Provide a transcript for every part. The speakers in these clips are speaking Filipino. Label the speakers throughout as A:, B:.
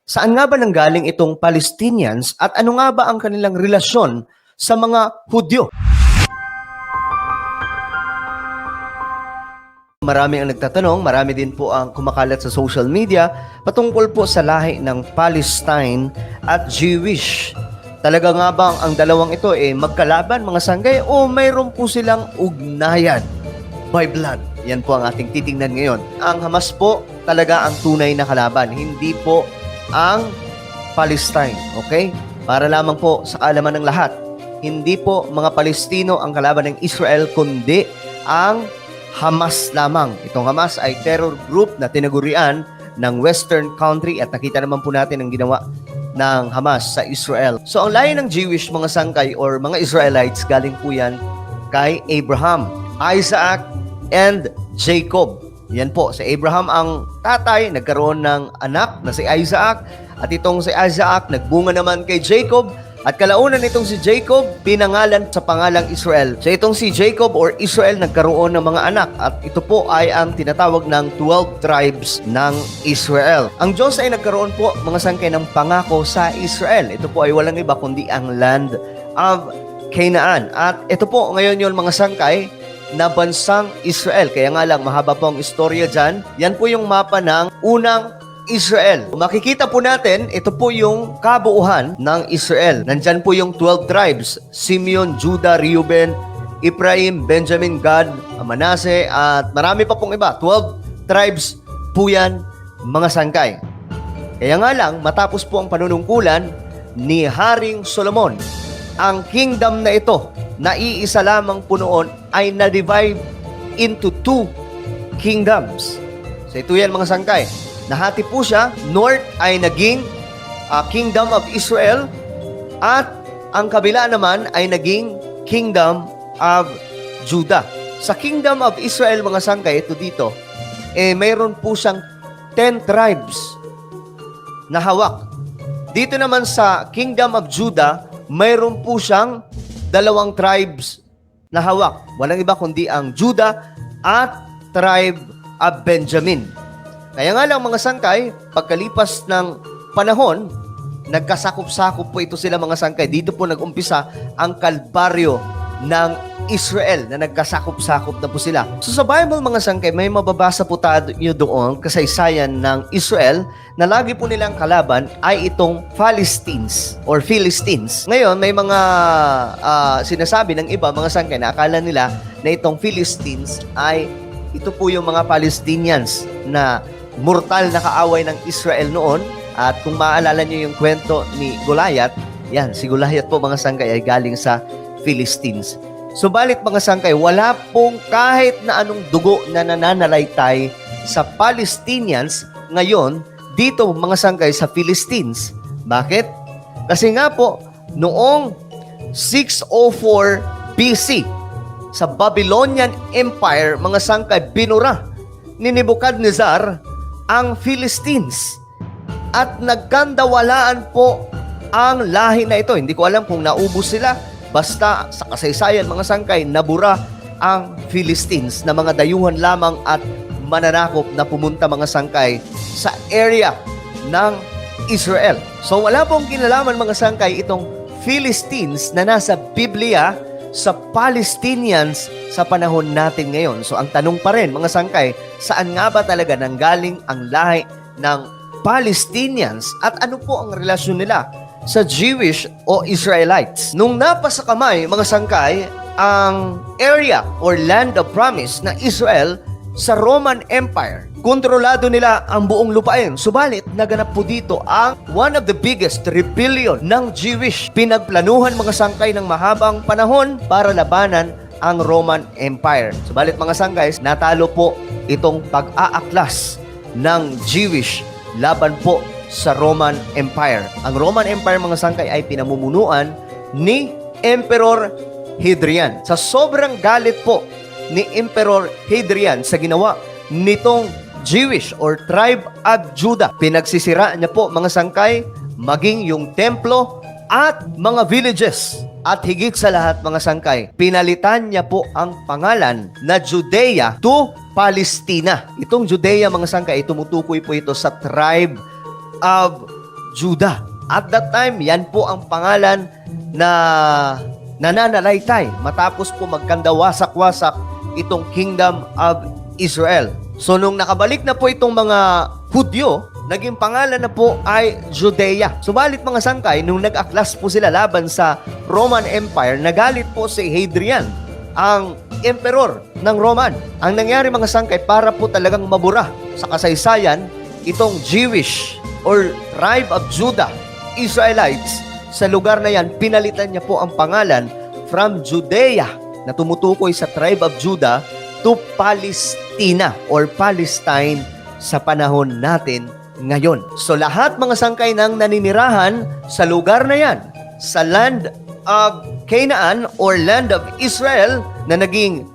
A: Saan nga ba nanggaling itong Palestinians at ano nga ba ang kanilang relasyon sa mga Hudyo? Marami ang nagtatanong, marami din po ang kumakalat sa social media patungkol po sa lahi ng Palestine at Jewish. Talaga nga bang ang dalawang ito magkalaban mga sanggay o mayroon po silang ugnayan by blood? Yan po ang ating titingnan ngayon. Ang Hamas po talaga ang tunay na kalaban, hindi po ang Palestine. Okay? Para lamang po sa kaalaman ng lahat, hindi po mga Palestino ang kalaban ng Israel, kundi ang Hamas lamang. Itong Hamas ay terror group na tinagurian ng Western country at nakita naman po natin ang ginawa ng Hamas sa Israel. So ang lahi ng Jewish mga sangkay or mga Israelites, galing po yan kay Abraham, Isaac, and Jacob. Yan po, si Abraham ang tatay, nagkaroon ng anak na si Isaac, at itong si Isaac nagbunga naman kay Jacob, at kalaunan itong si Jacob pinangalan sa pangalang Israel. So itong si Jacob or Israel nagkaroon ng mga anak, at ito po ay ang tinatawag ng 12 tribes ng Israel. Ang Diyos ay nagkaroon po mga sangkay ng pangako sa Israel. Ito po ay walang iba kundi ang land of Canaan. At ito po ngayon yung mga sangkay na bansang Israel. Kaya nga lang, mahaba po ang istorya dyan. Yan po yung mapa ng unang Israel. Makikita po natin, ito po yung kabuuhan ng Israel. Nandyan po yung 12 tribes: Simeon, Judah, Reuben, Ephraim, Benjamin, Gad, Manasseh, at marami pa pong iba. 12 tribes po yan, mga sangkay. Kaya nga lang, matapos po ang panunungkulan ni Haring Solomon, ang kingdom na ito, na iisa lamang po noon, ay na-divide into 2 kingdoms. So ito yan mga sangkay. Nahati po siya, north ay naging Kingdom of Israel, at ang kabila naman ay naging Kingdom of Judah. Sa Kingdom of Israel mga sangkay, ito dito, mayroon po siyang 10 tribes na hawak. Dito naman sa Kingdom of Judah, mayroon po siyang 2 tribes na hawak. Walang iba kundi ang Judah at tribe of Benjamin. Kaya nga lang mga sangkay, pagkalipas ng panahon, nagkasakop-sakop po ito sila mga sangkay. Dito po nag-umpisa ang kalbaryo ng Israel na nagkasakop-sakop na po sila. So sa Bible mga sangkay, may mababasa po tayo doon, kasaysayan ng Israel, na lagi po nilang kalaban ay itong Philistines or Philistines. Ngayon, may mga sinasabi ng iba, mga sangkay, na akala nila na itong Philistines ay ito po yung mga Palestinians na mortal na kaaway ng Israel noon. At kung maaalala nyo yung kwento ni Goliath, yan, si Goliath po mga sangkay ay galing sa Philistines. Subalit mga sangkay, wala pong kahit na anong dugo na nananalaytay sa Palestinians ngayon dito mga sangkay sa Philistines. Bakit? Kasi nga po, noong 604 BC, sa Babylonian Empire, mga sangkay, binura ni Nebuchadnezzar ang Philistines. At nagkandawalaan po ang lahi na ito. Hindi ko alam kung naubos sila. Basta sa kasaysayan mga sangkay, nabura ang Philistines na mga dayuhan lamang at mananakop na pumunta mga sangkay sa area ng Israel. So wala pong kinalaman mga sangkay itong Philistines na nasa Biblia sa Palestinians sa panahon natin ngayon. So ang tanong pa rin mga sangkay, saan nga ba talaga nanggaling ang lahi ng Palestinians at ano po ang relasyon nila sa Jewish o Israelites? Nung napasa kamay mga sangkay ang area or land of promise na Israel sa Roman Empire, kontrolado nila ang buong lupain. Subalit, naganap po dito ang one of the biggest rebellion ng Jewish. Pinagplanuhan mga sangkay ng mahabang panahon para labanan ang Roman Empire. Subalit mga sangkay, natalo po itong pag-aaklas ng Jewish laban po sa Roman Empire. Ang Roman Empire mga sangkay ay pinamumunuan ni Emperor Hadrian. Sa sobrang galit po ni Emperor Hadrian sa ginawa nitong Jewish or tribe of Judah, pinagsisira niya po mga sangkay maging yung templo at mga villages. At higit sa lahat mga sangkay, pinalitan niya po ang pangalan na Judea to Palestina. Itong Judea mga sangkay, tumutukoy po ito sa tribe of Judah. At that time, yan po ang pangalan na nananalaytay matapos po magkandawasak-wasak itong Kingdom of Israel. So nung nakabalik na po itong mga Hudyo, naging pangalan na po ay Judea. Subalit mga sangkay, nung nag-aklas po sila laban sa Roman Empire, nagalit po si Hadrian, ang emperor ng Roman. Ang nangyari mga sangkay, para po talagang mabura sa kasaysayan itong Jewish or tribe of Judah, Israelites, sa lugar na yan, pinalitan niya po ang pangalan from Judea na tumutukoy sa tribe of Judah to Palestina or Palestine sa panahon natin ngayon. So lahat mga sangkay ng naninirahan sa lugar na yan, sa land of Canaan or land of Israel na naging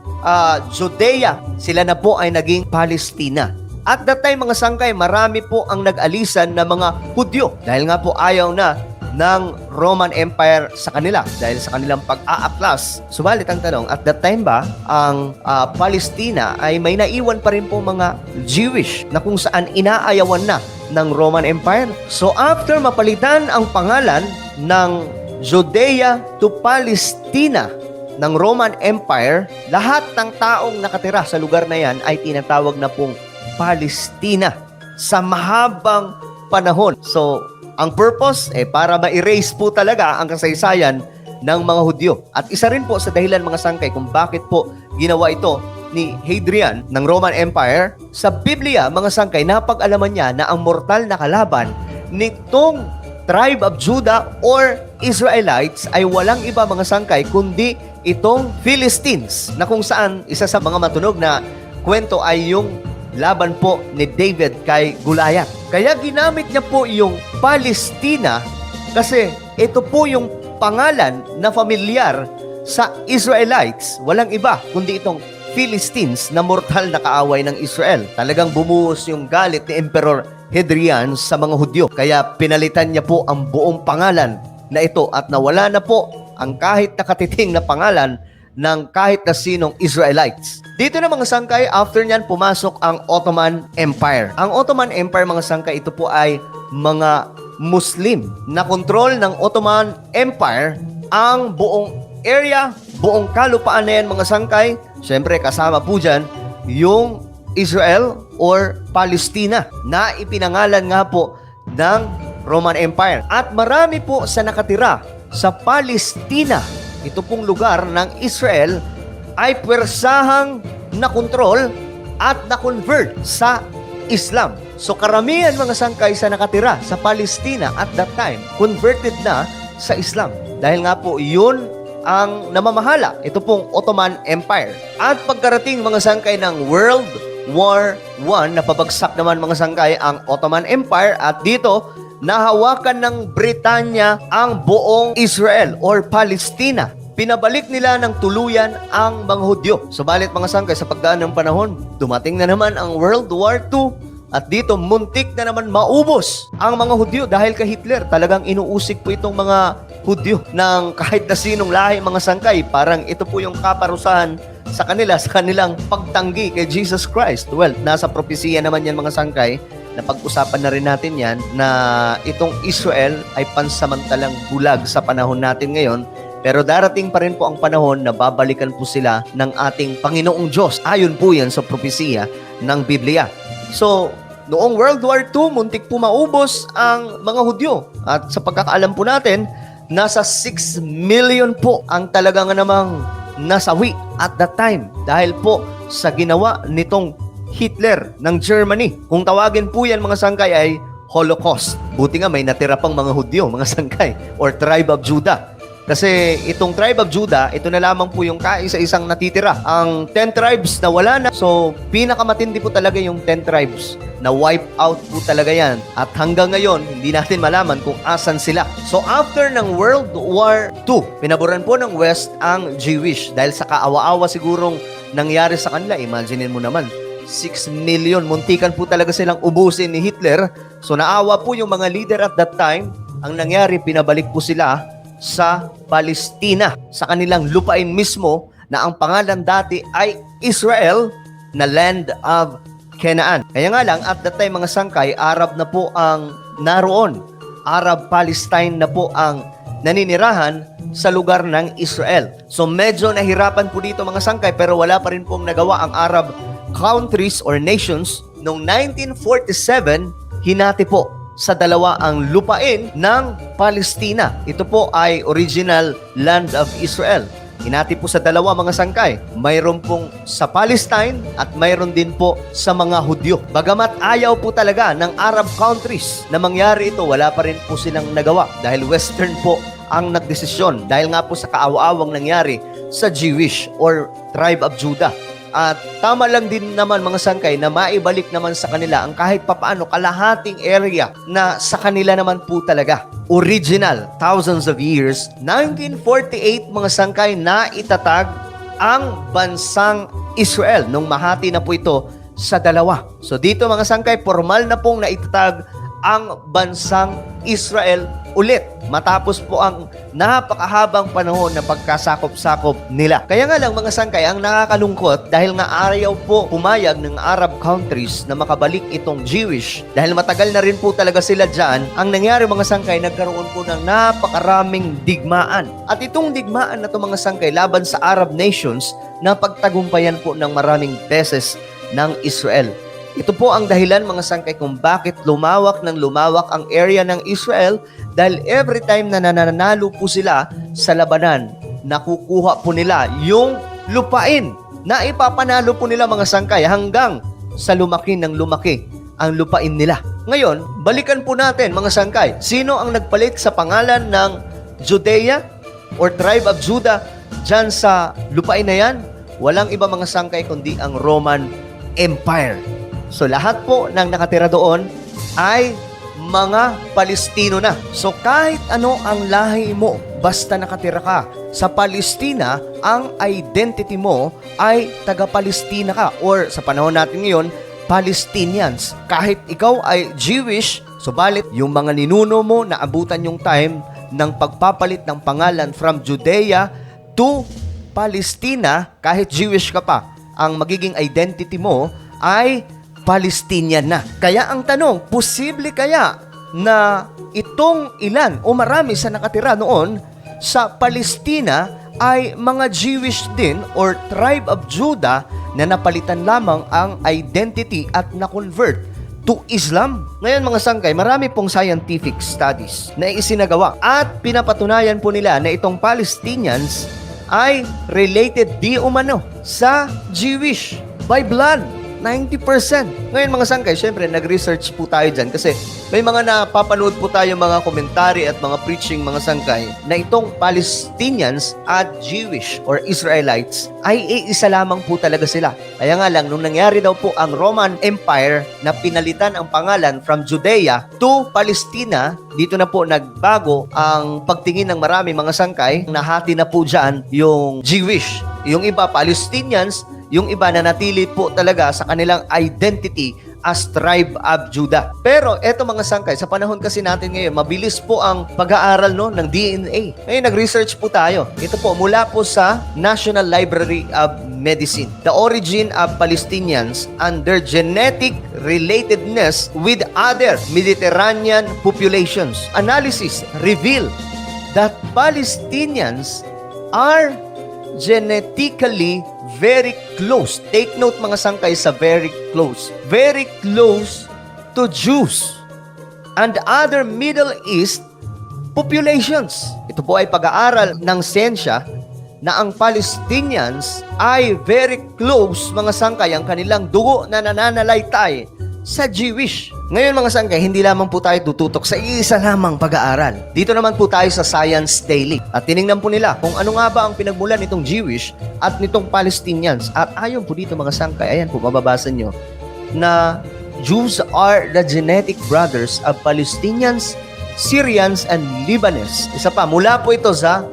A: Judea, sila na po ay naging Palestina. At that time mga sangkay, marami po ang nag-alisan na mga Hudyo dahil nga po ayaw na ng Roman Empire sa kanila dahil sa kanilang pag-aaklas. Subalit ang tanong, at that time ba ang Palestina ay may naiwan pa rin po mga Jewish na kung saan inaayawan na ng Roman Empire? So after mapalitan ang pangalan ng Judea to Palestina ng Roman Empire, lahat ng taong nakatira sa lugar na yan ay tinatawag na pong Palestina sa mahabang panahon. So ang purpose para ma-erase po talaga ang kasaysayan ng mga Hudyo. At isa rin po sa dahilan mga sangkay kung bakit po ginawa ito ni Hadrian ng Roman Empire. Sa Biblia, mga sangkay, napag-alaman niya na ang mortal na kalaban nitong tribe of Judah or Israelites ay walang iba mga sangkay kundi itong Philistines, na kung saan isa sa mga matunog na kwento ay yung laban po ni David kay Goliath. Kaya ginamit niya po yung Palestina kasi ito po yung pangalan na familiar sa Israelites. Walang iba kundi itong Philistines na mortal na kaaway ng Israel. Talagang bumuhos yung galit ni Emperor Hadrian sa mga Hudyo. Kaya pinalitan niya po ang buong pangalan na ito at nawala na po ang kahit nakatiting na pangalan ng kahit na sinong Israelites. Dito na mga sangkay, after nyan pumasok ang Ottoman Empire. Ang Ottoman Empire mga sangkay, ito po ay mga Muslim na kontrol ng Ottoman Empire ang buong area, buong kalupaan na yan mga sangkay. Siyempre kasama po dyan yung Israel or Palestina na ipinangalan nga po ng Roman Empire. At marami po sa nakatira sa Palestina, ito pong lugar ng Israel, ay pwersahang nakontrol at na-convert sa Islam. So karamihan mga sangkay sa nakatira sa Palestina at that time, converted na sa Islam. Dahil nga po yun ang namamahala, ito pong Ottoman Empire. At pagkarating mga sangkay ng World War I, napabagsak naman mga sangkay ang Ottoman Empire at dito nahawakan ng Britanya ang buong Israel or Palestina. Pinabalik nila ng tuluyan ang mga Hudyo. Subalit mga sangkay, sa pagdaan ng panahon, dumating na naman ang World War II at dito muntik na naman maubos ang mga Hudyo dahil kay Hitler. Talagang inuusig po itong mga Hudyo ng kahit na sinong lahi mga sangkay. Parang ito po yung kaparusahan sa kanila, sa kanilang pagtanggi kay Jesus Christ. Well, nasa propesiya naman yan mga sangkay. Napag-usapan na rin natin yan na itong Israel ay pansamantalang bulag sa panahon natin ngayon. Pero darating pa rin po ang panahon na babalikan po sila ng ating Panginoong Diyos. Ayon po yan sa propesiya ng Biblia. So, noong World War II, muntik po maubos ang mga Hudyo. At sa pagkakaalam po natin, nasa 6 million po ang talagang namang nasawi at that time. Dahil po sa ginawa nitong Hitler ng Germany. Kung tawagin po yan mga sangkay ay Holocaust. Buti nga may natira pang mga Hudyo, mga sangkay, or tribe of Judah. Kasi itong tribe of Judah, ito na lamang po yung kaisa-isang natitira. Ang 10 tribes na wala na. So, pinakamatindi po talaga yung 10 tribes na wipe out po talaga yan. At hanggang ngayon, hindi natin malaman kung asan sila. So, after ng World War II, pinaboran po ng West ang Jewish. Dahil sa kaawa-awa sigurong nangyari sa kanila. Imaginin mo naman, 6 million. Muntikan po talaga silang ubusin ni Hitler. So, naawa po yung mga leader at that time. Ang nangyari, pinabalik po sila sa Palestina, sa kanilang lupain mismo na ang pangalan dati ay Israel na land of Canaan. Kaya nga lang, at that time mga sangkay, Arab na po ang naroon Arab Palestine na po ang naninirahan sa lugar ng Israel. So medyo nahirapan po dito mga sangkay, pero wala pa rin pong nagawa ang Arab countries or nations. Noong 1947, hinati po sa dalawa ang lupain ng Palestina. Ito po ay original land of Israel. Hinati po sa dalawa mga sangkay. Mayroon pong sa Palestine at mayroon din po sa mga Hudyo. Bagamat ayaw po talaga ng Arab countries na mangyari ito, wala pa rin po silang nagawa dahil Western po ang nagdesisyon. Dahil nga po sa kaawa-awang nangyari sa Jewish or tribe of Judah. At tama lang din naman mga sangkay na maibalik naman sa kanila ang kahit papaano kalahating area na sa kanila naman po talaga. Original, thousands of years, 1948 mga sangkay na itatag ang bansang Israel nung mahati na po ito sa dalawa. So dito mga sangkay, formal na pong naitatag ang bansang Israel ulit matapos po ang napakahabang panahon na pagkasakop-sakop nila. Kaya nga lang mga sangkay, ang nakakalungkot dahil nga ayaw po pumayag ng Arab countries na makabalik itong Jewish dahil matagal na rin po talaga sila dyan. Ang nangyari mga sangkay, nagkaroon po ng napakaraming digmaan. At itong digmaan na ito mga sangkay laban sa Arab nations na pagtagumpayan po ng maraming beses ng Israel. Ito po ang dahilan mga sangkay kung bakit lumawak ng lumawak ang area ng Israel dahil every time na nananalo po sila sa labanan, nakukuha po nila yung lupain na ipapanalo po nila mga sangkay hanggang sa lumaki ng lumaki ang lupain nila. Ngayon, balikan po natin mga sangkay. Sino ang nagpalit sa pangalan ng Judea or tribe of Judah dyan sa lupain na yan? Walang iba mga sangkay kundi ang Roman Empire. So lahat po ng nakatira doon ay mga Palestino na. So kahit ano ang lahi mo, basta nakatira ka sa Palestina, ang identity mo ay taga-Palestina ka or sa panahon natin ngayon, Palestinians. Kahit ikaw ay Jewish, subalit yung mga ninuno mo na abutan yung time ng pagpapalit ng pangalan from Judea to Palestina, kahit Jewish ka pa, ang magiging identity mo ay Palestinian na. Kaya ang tanong, posible kaya na itong ilan o marami sa nakatira noon sa Palestina ay mga Jewish din or tribe of Judah na napalitan lamang ang identity at na-convert to Islam? Ngayon mga sangkay, marami pong scientific studies na isinagawa at pinapatunayan po nila na itong Palestinians ay related di umano sa Jewish by blood. 90%. Ngayon mga sangkay, syempre nag-research po tayo dyan kasi may mga napapanood po tayo mga komentary at mga preaching mga sangkay na itong Palestinians at Jewish or Israelites ay iisa lamang po talaga sila. Kaya nga lang, nung nangyari daw po ang Roman Empire na pinalitan ang pangalan from Judea to Palestina, dito na po nagbago ang pagtingin ng marami mga sangkay. Nahati na po dyan yung Jewish. Yung iba Palestinians, yung iba na natili po talaga sa kanilang identity as tribe of Judah. Pero eto mga sangkay, sa panahon kasi natin ngayon, mabilis po ang pag-aaral no, ng DNA. Ngayon, nag-research po tayo. Ito po, mula po sa National Library of Medicine. The origin of Palestinians and their genetic relatedness with other Mediterranean populations. Analysis reveal that Palestinians are genetically very close. Take note mga sangkay sa very close. Very close to Jews and other Middle East populations. Ito po ay pag-aaral ng siyensya na ang Palestinians ay very close mga sangkay ang kanilang dugo na nananalaytay sa Jewish. Ngayon mga sangkay, hindi lamang po tayo tututok sa isa lamang pag-aaral. Dito naman po tayo sa Science Daily. At tiningnan po nila kung ano nga ba ang pinagmulan nitong Jewish at nitong Palestinians. At ayon po dito mga sangkay, ayan po, mababasa nyo, na Jews are the genetic brothers of Palestinians, Syrians, and Lebanese. Isa pa, mula po ito sa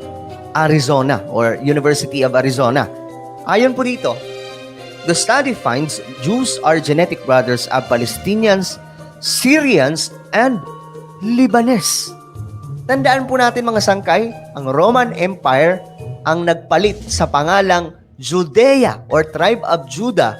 A: Arizona or University of Arizona. Ayon po dito, the study finds Jews are genetic brothers of Palestinians, Syrians, and Lebanese. Tandaan po natin mga sangkay, ang Roman Empire ang nagpalit sa pangalang Judea or tribe of Judah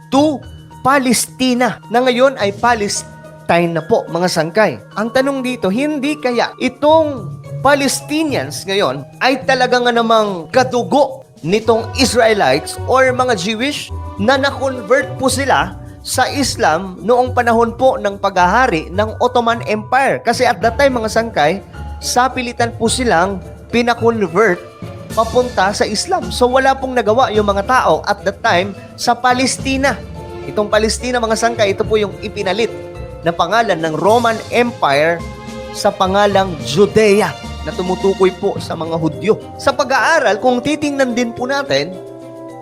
A: to Palestina na ngayon ay Palestine Byzantine na po, mga sangkay. Ang tanong dito, hindi kaya itong Palestinians ngayon ay talaga nga namang kadugo nitong Israelites or mga Jewish na na-convert po sila sa Islam noong panahon po ng paghahari ng Ottoman Empire. Kasi at that time, mga sangkay, sa pilitan po silang pinakonvert papunta sa Islam. So wala pong nagawa yung mga tao at that time sa Palestina. Itong Palestina, mga sangkay, ito po yung ipinalit na pangalan ng Roman Empire sa pangalang Judea na tumutukoy po sa mga Hudyo. Sa pag-aaral, kung titingnan din po natin,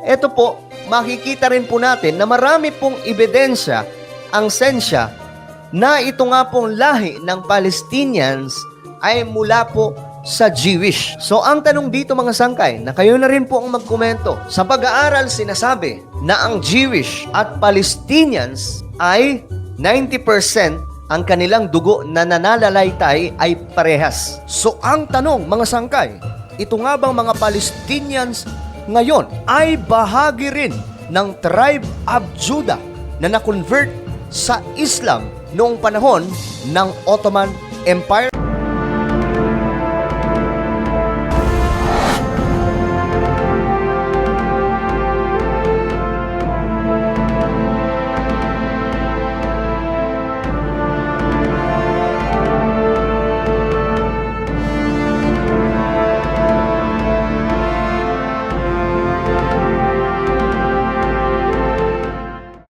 A: ito po, makikita rin po natin na marami pong ebidensya, ang sensya, na ito nga pong lahi ng Palestinians ay mula po sa Jewish. So ang tanong dito, mga sangkay, na kayo na rin po ang magkomento. Sa pag-aaral, sinasabi na ang Jewish at Palestinians ay 90% ang kanilang dugo na nanalalaytay ay parehas. So ang tanong, mga sangkay, ito nga bang mga Palestinians ngayon ay bahagi rin ng tribe of Judah na na-convert sa Islam noong panahon ng Ottoman Empire?